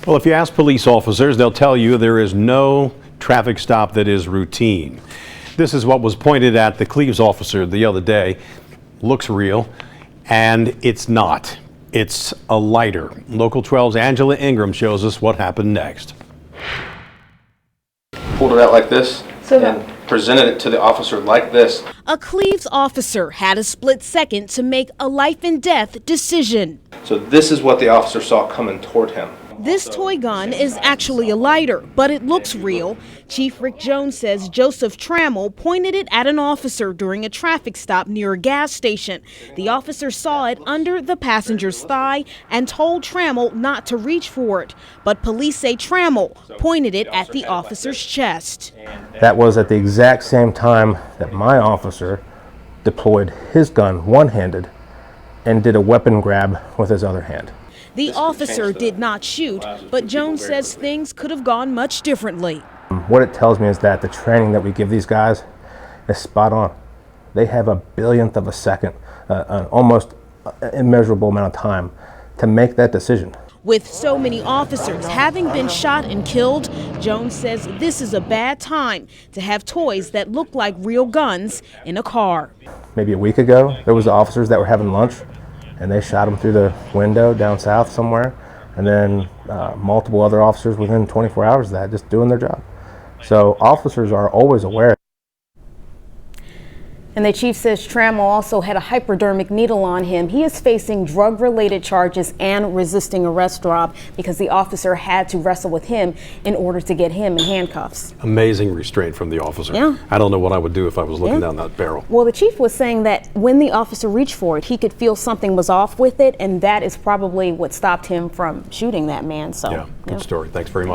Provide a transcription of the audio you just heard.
Well, if you ask police officers, they'll tell you there is no traffic stop that is routine. This is what was pointed at the Cleves officer the other day. Looks real, and it's not. It's a lighter. Local 12's Angela Ingram shows us what happened next. Pulled it out like this and presented it to the officer like this. A Cleves officer had a split second to make a life and death decision. So this is what the officer saw coming toward him. This toy gun is actually a lighter, but it looks real. Chief Rick Jones says Joseph Trammell pointed it at an officer during a traffic stop near a gas station. The officer saw it under the passenger's thigh and told Trammell not to reach for it. But police say Trammell pointed it at the officer's chest. That was at the exact same time that my officer deployed his gun one-handed and did a weapon grab with his other hand. The officer did not shoot, but Jones says things could have gone much differently. What it tells me is that the training that we give these guys is spot on. They have a billionth of a second, an almost immeasurable amount of time to make that decision. With so many officers having been shot and killed, Jones says this is a bad time to have toys that look like real guns in a car. Maybe a week ago, there was officers that were having lunch and they shot him through the window down south somewhere, and then multiple other officers within 24 hours of that, just doing their job. So officers are always aware. And the chief says Trammell also had a hypodermic needle on him. He is facing drug-related charges and resisting arrest, Rob, because the officer had to wrestle with him in order to get him in handcuffs. Amazing restraint from the officer. Yeah. I don't know what I would do if I was looking down that barrel. Well, the chief was saying that when the officer reached for it, he could feel something was off with it, and that is probably what stopped him from shooting that man. So, Yeah, good story. Thanks very much.